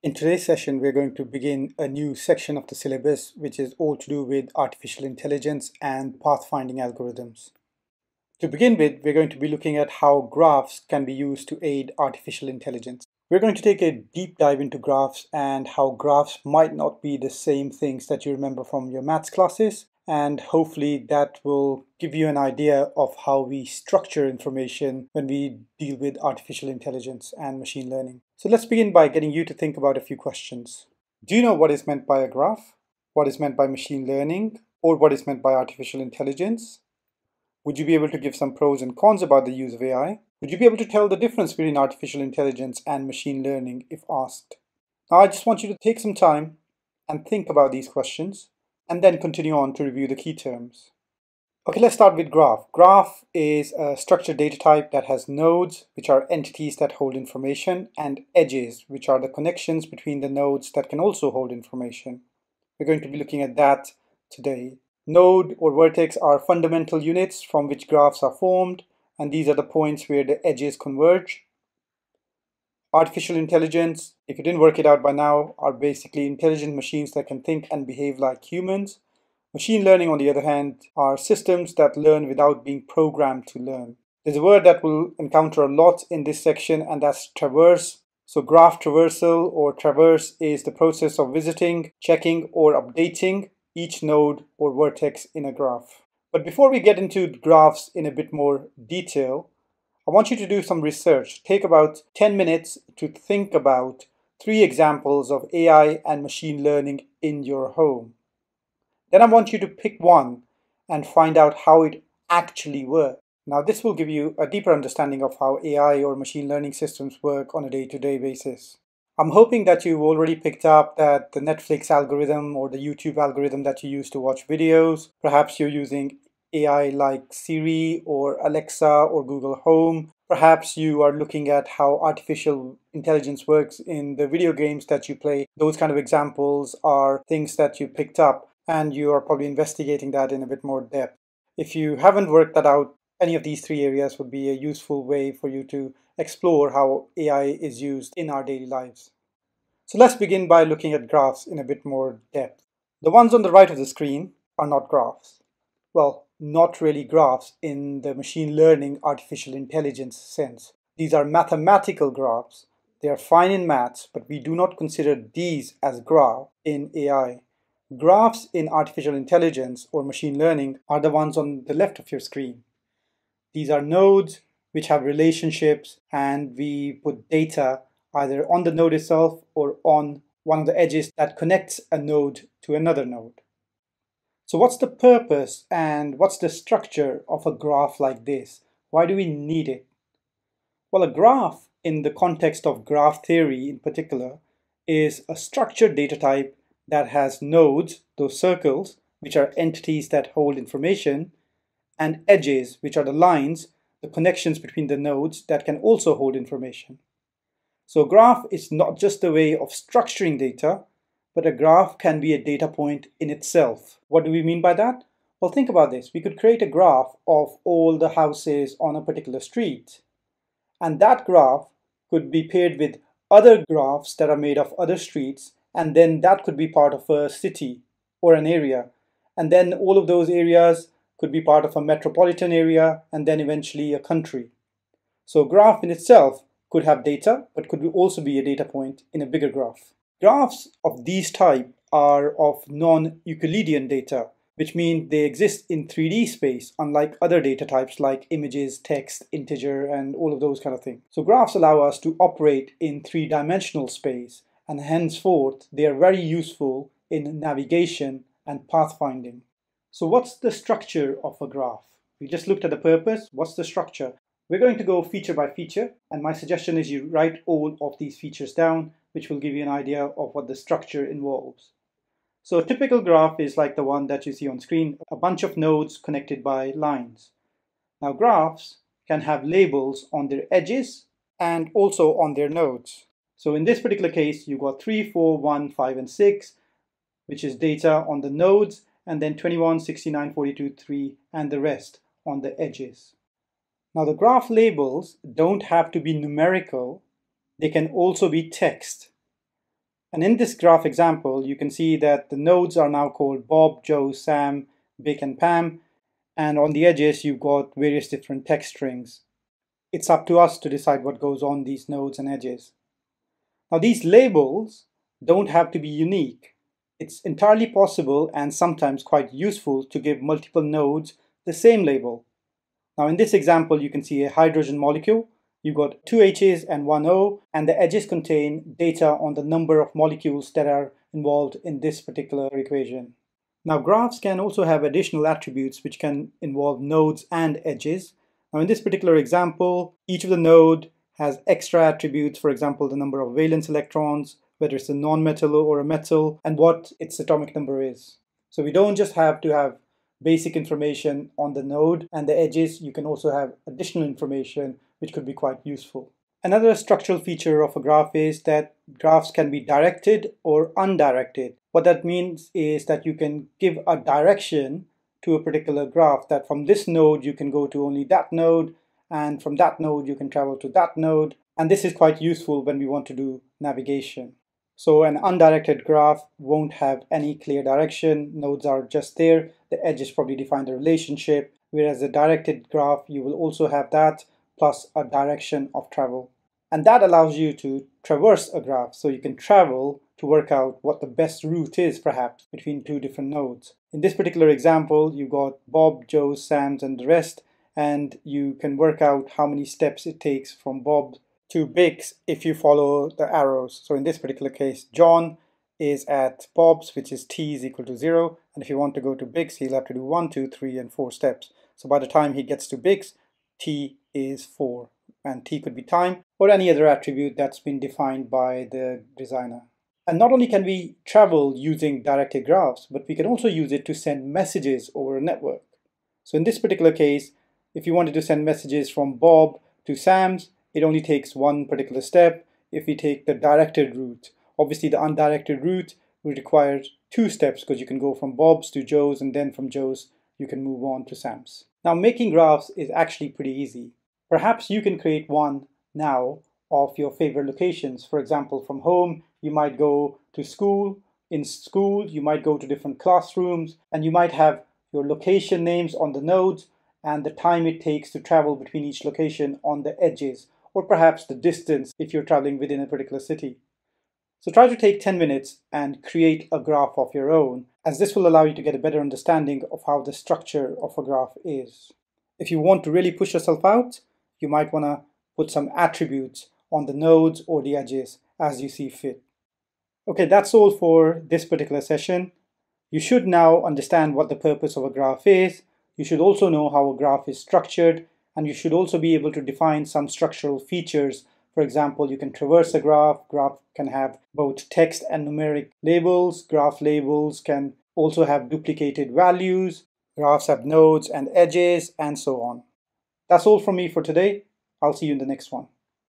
In today's session, we're going to begin a new section of the syllabus, which is all to do with artificial intelligence and pathfinding algorithms. To begin with, we're going to be looking at how graphs can be used to aid artificial intelligence. We're going to take a deep dive into graphs and how graphs might not be the same things that you remember from your maths classes, and hopefully that will give you an idea of how we structure information when we deal with artificial intelligence and machine learning. So let's begin by getting you to think about a few questions. Do you know what is meant by a graph? What is meant by machine learning? Or what is meant by artificial intelligence? Would you be able to give some pros and cons about the use of AI? Would you be able to tell the difference between artificial intelligence and machine learning if asked? Now I just want you to take some time and think about these questions and then continue on to review the key terms. Okay, let's start with graph. Graph is a structured data type that has nodes, which are entities that hold information, and edges, which are the connections between the nodes that can also hold information. We're going to be looking at that today. Node or vertex are fundamental units from which graphs are formed, and these are the points where the edges converge. Artificial intelligence, if you didn't work it out by now, are basically intelligent machines that can think and behave like humans. Machine learning, on the other hand, are systems that learn without being programmed to learn. There's a word that we'll encounter a lot in this section, and that's traverse. So graph traversal or traverse is the process of visiting, checking, or updating each node or vertex in a graph. But before we get into graphs in a bit more detail, I want you to do some research. Take about 10 minutes to think about 3 examples of AI and machine learning in your home. Then I want you to pick one and find out how it actually works. Now this will give you a deeper understanding of how AI or machine learning systems work on a day-to-day basis. I'm hoping that you've already picked up that the Netflix algorithm or the YouTube algorithm that you use to watch videos, perhaps you're using AI like Siri or Alexa or Google Home. Perhaps you are looking at how artificial intelligence works in the video games that you play. Those kind of examples are things that you picked up, and you are probably investigating that in a bit more depth. If you haven't worked that out, any of these 3 areas would be a useful way for you to explore how AI is used in our daily lives. So let's begin by looking at graphs in a bit more depth. The ones on the right of the screen are not graphs. Well, not really graphs in the machine learning artificial intelligence sense. These are mathematical graphs. They are fine in maths, but we do not consider these as graph in AI. Graphs in artificial intelligence or machine learning are the ones on the left of your screen. These are nodes which have relationships, and we put data either on the node itself or on one of the edges that connects a node to another node. So what's the purpose and what's the structure of a graph like this? Why do we need it? Well, a graph in the context of graph theory in particular is a structured data type that has nodes, those circles, which are entities that hold information, and edges, which are the lines, the connections between the nodes that can also hold information. So a graph is not just a way of structuring data, but a graph can be a data point in itself. What do we mean by that? Well, think about this. We could create a graph of all the houses on a particular street, and that graph could be paired with other graphs that are made of other streets, and then that could be part of a city or an area, and then all of those areas could be part of a metropolitan area, and then eventually a country. So a graph in itself could have data, but could also be a data point in a bigger graph. Graphs of these type are of non-Euclidean data, which means they exist in 3D space, unlike other data types like images, text, integer, and all of those kind of things. So graphs allow us to operate in 3-dimensional space, and henceforth they are very useful in navigation and pathfinding. So what's the structure of a graph? We just looked at the purpose. What's the structure? We're going to go feature by feature, and my suggestion is you write all of these features down, which will give you an idea of what the structure involves. So a typical graph is like the one that you see on screen, a bunch of nodes connected by lines. Now graphs can have labels on their edges and also on their nodes. So in this particular case, you've got 3, 4, 1, 5, and 6, which is data on the nodes, and then 21, 69, 42, 3, and the rest on the edges. Now the graph labels don't have to be numerical, they can also be text. And in this graph example, you can see that the nodes are now called Bob, Joe, Sam, Vic, and Pam. And on the edges, you've got various different text strings. It's up to us to decide what goes on these nodes and edges. Now, these labels don't have to be unique. It's entirely possible and sometimes quite useful to give multiple nodes the same label. Now, in this example, you can see a hydrogen molecule. You've got two H's and one O, and the edges contain data on the number of molecules that are involved in this particular equation. Now, graphs can also have additional attributes which can involve nodes and edges. Now, in this particular example, each of the node has extra attributes, for example, the number of valence electrons, whether it's a non-metal or a metal, and what its atomic number is. So we don't just have to have basic information on the node and the edges. You can also have additional information which could be quite useful. Another structural feature of a graph is that graphs can be directed or undirected. What that means is that you can give a direction to a particular graph, that from this node you can go to only that node, and from that node you can travel to that node. And this is quite useful when we want to do navigation. So an undirected graph won't have any clear direction. Nodes are just there. The edges probably define the relationship, whereas a directed graph, you will also have that plus a direction of travel. And that allows you to traverse a graph, so you can travel to work out what the best route is, perhaps, between two different nodes. In this particular example, you've got Bob, Joe, Sam's, and the rest, and you can work out how many steps it takes from Bob to Big's if you follow the arrows. So in this particular case, John is at Bob's, which is t is equal to 0, and if you want to go to Big's, he'll have to do 1, 2, 3, and 4 steps. So by the time he gets to Big's, t is 4, and t could be time or any other attribute that's been defined by the designer. And not only can we travel using directed graphs, but we can also use it to send messages over a network. So in this particular case, if you wanted to send messages from Bob to Sam's, it only takes one particular step. If we take the directed route, obviously the undirected route will require 2 steps, because you can go from Bob's to Joe's, and then from Joe's you can move on to Sam's. Now, making graphs is actually pretty easy. Perhaps you can create one now of your favorite locations. For example, from home, you might go to school. In school, you might go to different classrooms, and you might have your location names on the nodes and the time it takes to travel between each location on the edges, or perhaps the distance if you're traveling within a particular city. So try to take 10 minutes and create a graph of your own, as this will allow you to get a better understanding of how the structure of a graph is. If you want to really push yourself out, you might want to put some attributes on the nodes or the edges as you see fit. Okay, that's all for this particular session. You should now understand what the purpose of a graph is. You should also know how a graph is structured, and you should also be able to define some structural features. For example, you can traverse a graph. Graph can have both text and numeric labels. Graph labels can also have duplicated values. Graphs have nodes and edges, and so on. That's all from me for today. I'll see you in the next one.